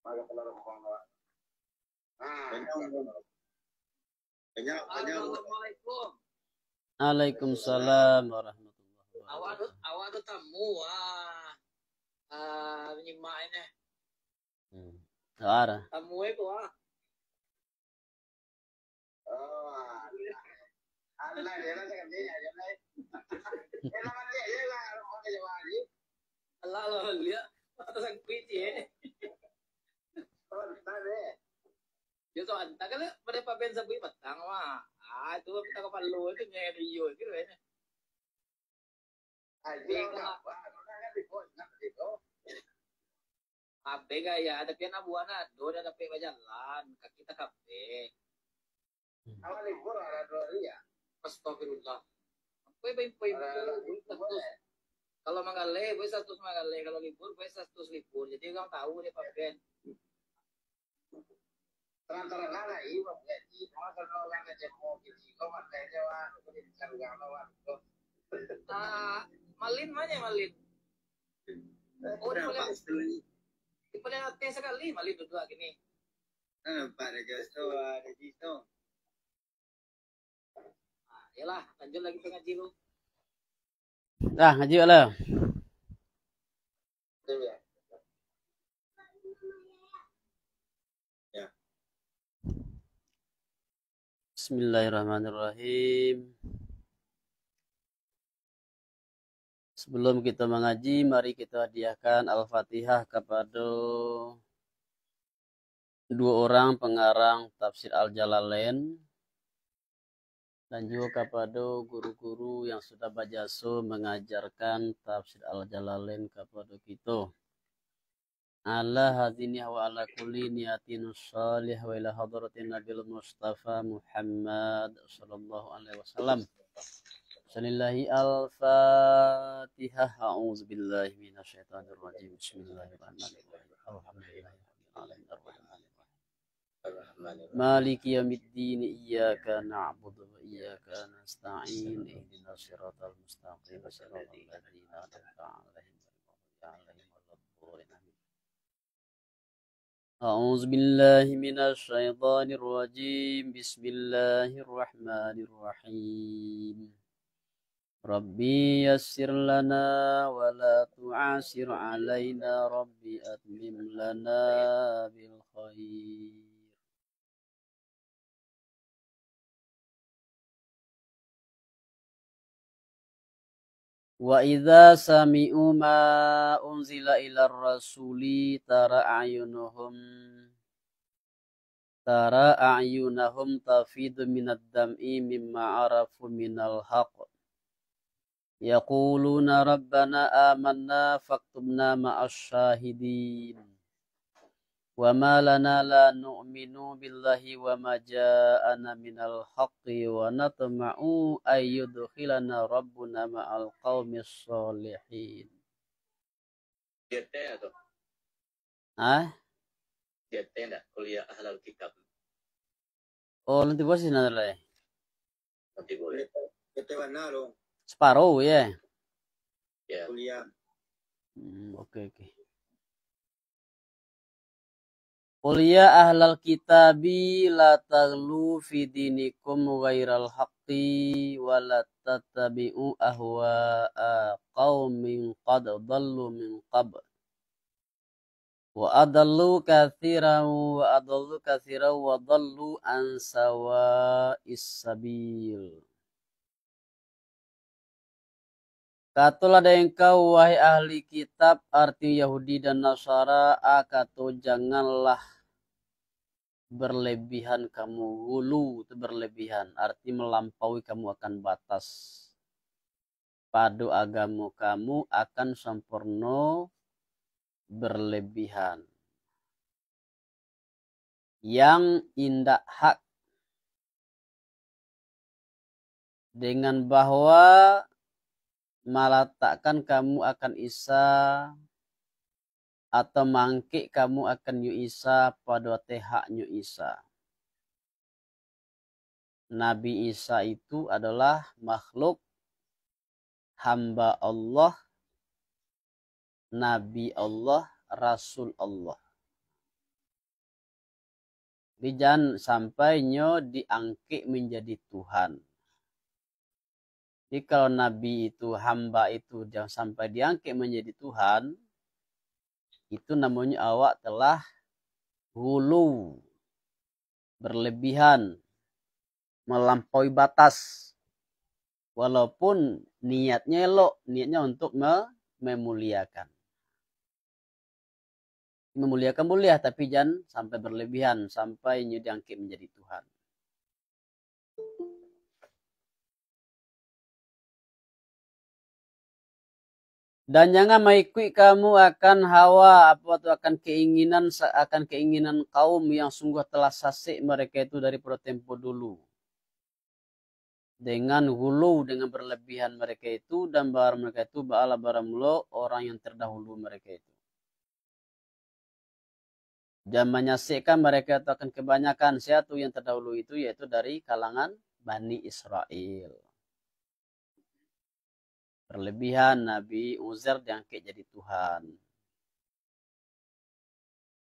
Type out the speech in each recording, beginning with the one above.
Assalamualaikum. Waalaikumsalam warahmatullahi wabarakatuh. Awak ada tamu menyimak ini. Ada. Tamu itu Allah dia lah cakap dia aja lah. Nama dia lah orang kerja lagi. Allah dia atau sang kuiti. Oh, tadi. Dia tu anta kan pada papen sabui petang wah. Itu kita ke Palu itu nyari Rio gitu kan. Ape gaya ada pian abuana do ada pe jalan kaki kita kape. Awal libur ada dua ya. Astagfirullah. Kalau Magale, gue satu Magale. Kalau libur, gue satu libur. Jadi orang tahu dia papen. Terantara nana ibu jadi kalau orang kerja mau gitu, kau makan jawa, kau jadi cari galau kau. Malin mana Malin? Oh, di paling atas sekali Malin dua gini. Pada Josto ada Jisto. Yalah, lanjut lagi ngaji lu. Dah, ngaji lah. Ya. Bismillahirrahmanirrahim. Sebelum kita mengaji, mari kita hadiahkan Al-Fatihah kepada dua orang pengarang tafsir Al-Jalalain dan juga kepada guru-guru yang sudah berjasa mengajarkan tafsir Al-Jalalain kepada kita. Ala hadini wa ala kulli niyatin salih wa ila hadratin Nabil Mustafa Muhammad sallallahu alaihi wasallam. Bismillahi al-Fatihah. A'udzu billahi minasyaitonir rajim. Bismillahirrahmanirrahim. Maliki yaumiddin, iyyaka na'budu wa iyyaka nasta'in, ihdinas siratal mustaqim, siratal ladzina an'amta 'alaihim ghairil maghdubi 'alaihim. A'udzu billahi minasyaitonir rajim. Bismillahirrahmanirrahim. Rabbi yassir lana wa la tu'asir 'alaina, Rabbi atmim lana bil khair. Wa idza sami'u ma unzila ilar rasuli tara a'yunahum tafidu minad dam'i mimma arafu minal haqq. Yaquluna rabbana amanna faktubna ma'as syahidin. Wa ma lana la nu'minu billahi wa ma ja'ana minal haqqi wa natma'u ayyudkhilana rabbuna ma'al qaumis sholihin. Dia atau? Dia enggak kuliah ahlul kitab. Oh, nanti bos nanti lah. Nanti boleh. Kita mana lo? Separuh ya. Ya. Kuliah. Oke. Kuliah ahlal kitabi la taghlu fi dinikum ghairal haqqi wa la tattabi'u ahwa'a qaumin qad dhallu min qabl wa adallu katsiran wa dhallu an sawa'is sabil. Katalah ada engkau wahai ahli kitab, arti Yahudi dan Nasara, kata janganlah berlebihan kamu, hulu itu berlebihan, arti melampaui kamu akan batas. Pada agama kamu akan sempurna berlebihan. Yang indah hak dengan bahwa meletakkan kamu akan Isa atau mangkik kamu akan yu Isa pada tehaknya Isa. Nabi Isa itu adalah makhluk hamba Allah, Nabi Allah, Rasul Allah. Jadi jangan sampai nyo diangkit menjadi Tuhan. Jadi kalau Nabi itu, hamba itu jangan sampai diangkit menjadi Tuhan, itu namanya awak telah hulu, berlebihan, melampaui batas. Walaupun niatnya elok, niatnya untuk memuliakan. Memuliakan boleh, tapi jangan sampai berlebihan, sampai diangkit menjadi Tuhan. Dan jangan mengikuti kamu akan hawa atau akan keinginan kaum yang sungguh telah sasik mereka itu daripada tempo dulu. Dengan hulu, dengan berlebihan mereka itu, dan barang mereka itu ba'ala baramlo, orang yang terdahulu mereka itu. Dan menyaksikan mereka itu akan kebanyakan siatu yang terdahulu itu, yaitu dari kalangan Bani Israel. Berlebihan Nabi Uzair diangkat jadi Tuhan.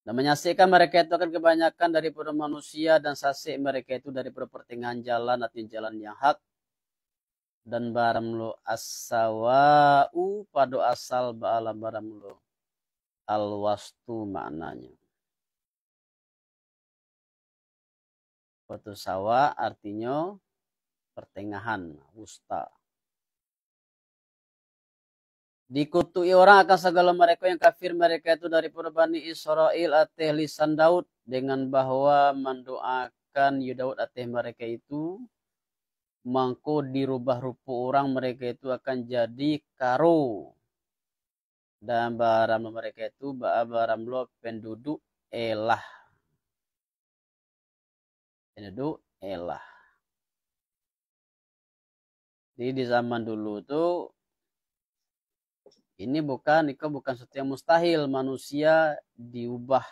Dan menyaksikan mereka itu akan kebanyakan daripada manusia, dan sasik mereka itu daripada pertengahan jalan atau jalan yang hak. Dan baramlo as-sawa'u pada asal ba'ala baramlo al-wastu maknanya. Waktu sawa artinya pertengahan, wusta. Dikutuki orang akan segala mereka yang kafir mereka itu daripada Bani Israel ateh lisan Daud, dengan bahwa mendoakan Daud ateh mereka itu mangko dirubah rupa orang mereka itu akan jadi karo, dan baram mereka itu baram lo penduduk elah. Penduduk elah. Jadi di zaman dulu tuh ini bukan sesuatu yang mustahil manusia diubah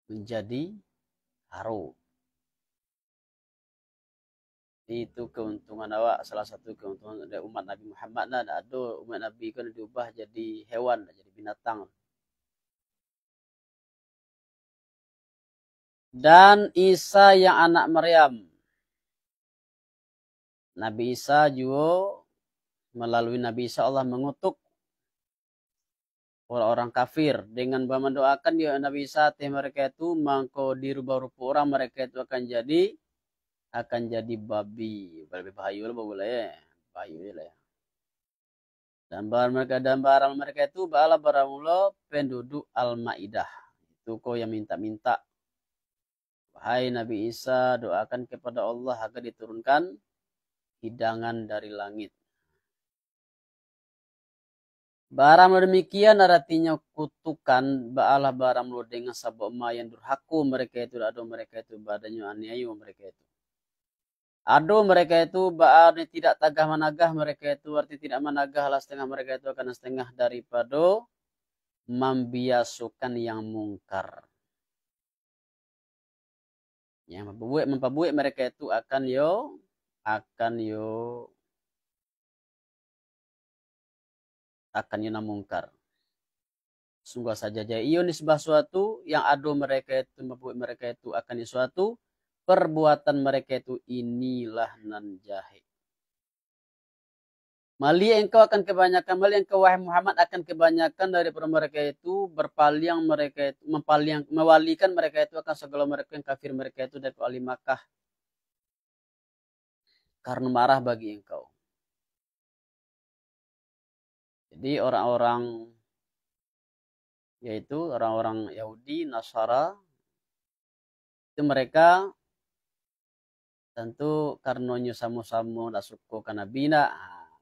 menjadi karo. Itu keuntungan awak, salah satu keuntungan dari umat Nabi Muhammad. Ada umat Nabi kan diubah jadi hewan, jadi binatang. Dan Isa yang anak Maryam. Nabi Isa juga, melalui Nabi Isa Allah mengutuk orang-orang kafir dengan mendoakan dia Nabi Isa mereka itu mangko dirubah rupa orang mereka itu akan jadi babi. Lebih bahaya lah boleh ya. Bahaya lah ya. Dan barang mereka itu ba'ala baramullah penduduk Al-Maidah. Itu kau yang minta-minta. Wahai Nabi Isa, doakan kepada Allah agar diturunkan hidangan dari langit. Barang demikian artinya kutukan ba'alah barang lo dengan sabuk ma yang durhaku mereka itu, ada mereka itu badannya aniayu mereka itu. Ado mereka itu ba'al tidak tagah managah mereka itu, arti tidak managah lah setengah mereka itu akan setengah daripada membiasukan yang mungkar. Yang memperbuat mereka itu akan mungkar. Sungguh saja ia nisbah suatu yang ado mereka itu membuat mereka itu akan suatu perbuatan mereka itu inilah nan jahe. Mali engkau akan kebanyakan, mali engkau wahai Muhammad akan kebanyakan daripada mereka itu berpaling mereka itu mewalikan mereka itu akan segala mereka yang kafir mereka itu dari ahli Makkah karena marah bagi engkau. Jadi orang-orang yaitu orang-orang Yahudi, Nasara itu mereka tentu karena sama-sama nasuko kana bina,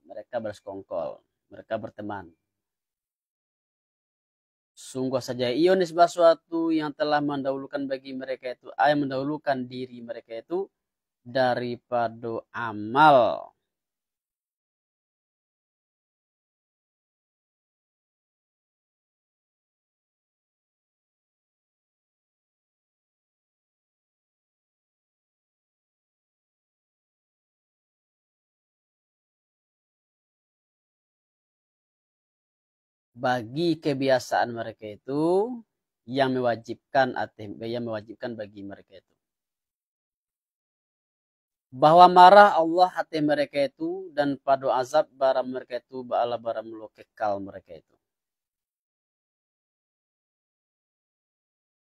mereka bersekongkol, mereka berteman. Sungguh saja ia nisbah suatu yang telah mendahulukan bagi mereka itu, mendahulukan diri mereka itu daripada amal. Bagi kebiasaan mereka itu yang mewajibkan bagi mereka itu. Bahwa marah Allah hati mereka itu dan pada azab bara mereka itu ba'ala bara melo kekal mereka itu.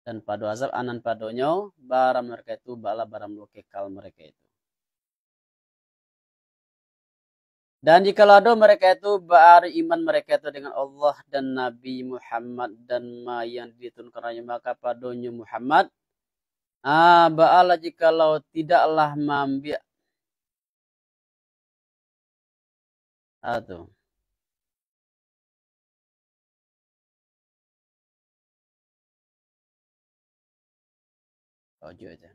Dan pada azab anan padonyo bara mereka itu ba'ala bara melo kekal mereka itu. Dan jika lado mereka itu beriman mereka itu dengan Allah dan Nabi Muhammad dan ma yang diturunkannya maka padonyo Muhammad ba'ala jikalau tidaklah mambiak atau ojo aja.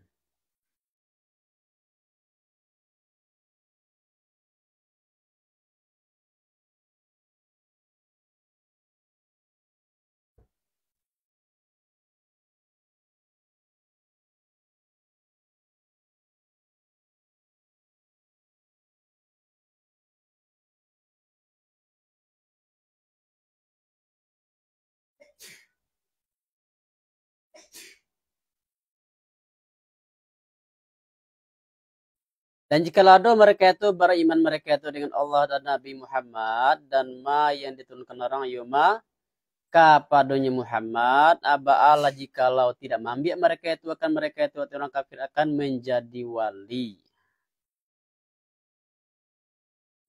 Dan jika lado mereka itu beriman mereka itu dengan Allah dan Nabi Muhammad dan ma yang diturunkan orang yuma kapadonya Muhammad aba'ala jikalau tidak mambiak mereka itu orang kafir akan menjadi wali.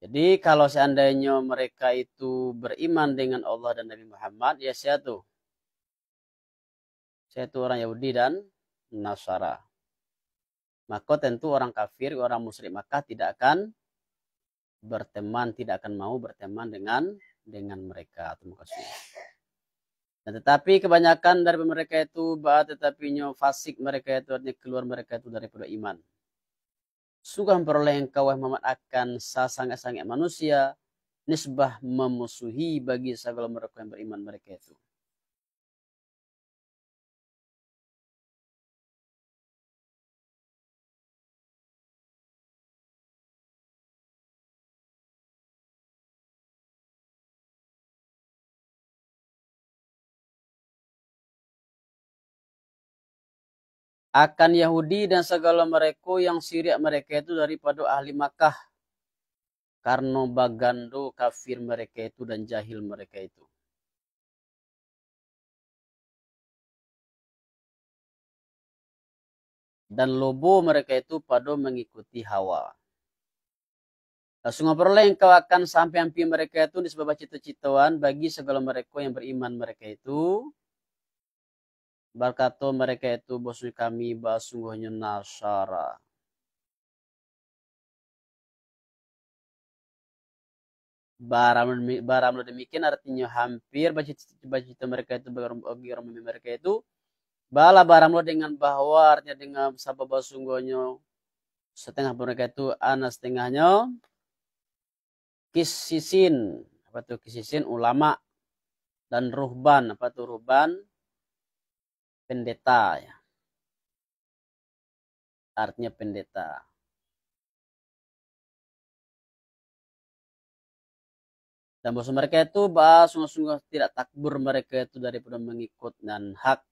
Jadi kalau seandainya mereka itu beriman dengan Allah dan Nabi Muhammad ya saya tuh orang Yahudi dan Nasara. Maka tentu orang kafir, orang musyrik maka tidak akan berteman, tidak akan mau berteman dengan mereka. Dan tetapi kebanyakan dari mereka itu tetapinya fasik mereka itu artinya keluar mereka itu daripada iman. Sungguh memperoleh engkau Muhammad akan sangat-sangat manusia nisbah memusuhi bagi segala mereka yang beriman mereka itu. Akan Yahudi dan segala mereka yang Syria mereka itu daripada ahli Makkah. Karena bagando kafir mereka itu dan jahil mereka itu. Dan lobo mereka itu pada mengikuti hawa. Langsung memperoleh engkau akan sampai hampir mereka itu disebabkan cita-citaan bagi segala mereka yang beriman mereka itu. Berkata mereka itu bosnya kami sungguhnya Nasara. Barang demikian artinya hampir baca mereka itu bagi orang mereka itu bala barang dengan bahwa artinya dengan sabab sungguhnya setengah mereka itu anas setengahnya kisisin apa tuh kisisin ulama dan ruhban apa tuh ruhban pendeta ya. Artinya pendeta. Dan bos mereka itu sungguh-sungguh tidak takbur mereka itu daripada mengikut dan hak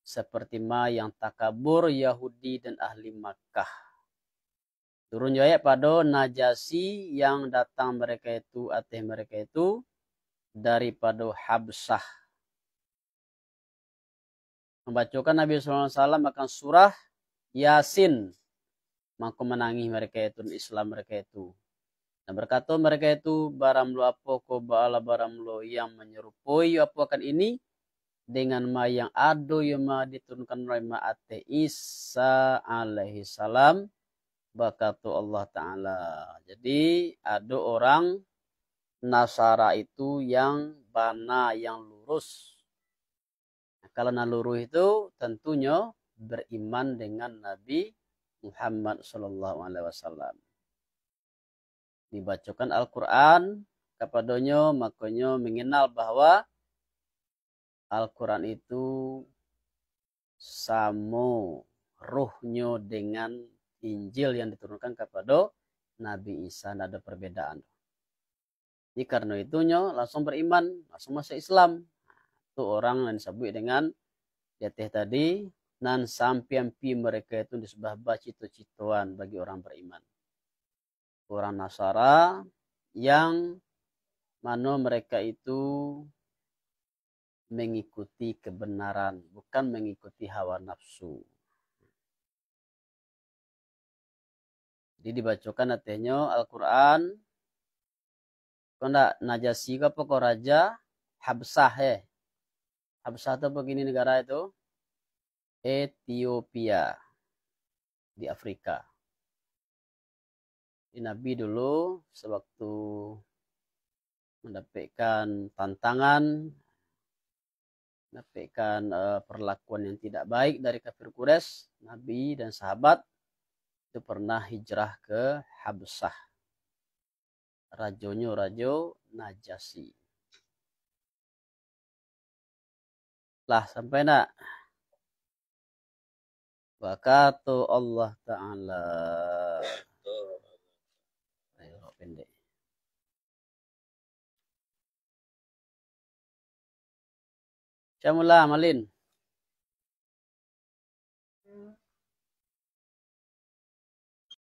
seperti yang takabur Yahudi dan ahli Makkah. Turun ayat pada Najasi yang datang mereka itu daripada Habsah. Membacakan Nabi SAW akan surah Yasin. Maka menangis mereka itu Islam mereka itu. Dan berkata mereka itu baramlo apa ko ba'ala baramlo yang menyerupai apa akan ini dengan ma yang ado yang ma diturunkan oleh ma Isa alaihi salam bakatu Allah Ta'ala. Jadi ada orang Nasara itu yang bana, yang lurus. Nah, kalau naluru itu tentunya beriman dengan Nabi Muhammad SAW. Dibacakan Al-Quran kepadanya, makanya mengenal bahwa Al-Quran itu sama ruhnya dengan Injil yang diturunkan kepada Nabi Isa. Tidak ada perbedaan. Jadi karena itunya langsung beriman, langsung masuk Islam. orang yang disebut dengan teh tadi nan sampiampi mereka itu disebah cito-citoan bagi orang beriman. Orang Nasara yang mana mereka itu mengikuti kebenaran, bukan mengikuti hawa nafsu. Jadi dibacakan artinya Al-Quran. Kau nak Najasi ke pokok raja Habsah Habsah itu begini negara itu Ethiopia di Afrika. Di Nabi dulu sewaktu mendapatkan tantangan, mendapatkan perlakuan yang tidak baik dari kafir Quraisy, Nabi dan sahabat itu pernah hijrah ke Habsah. Rajonya Rajo Najasi. Lah sampai nak wakatu Allah Ta'ala. Ayo pendek. Syamullah Malin.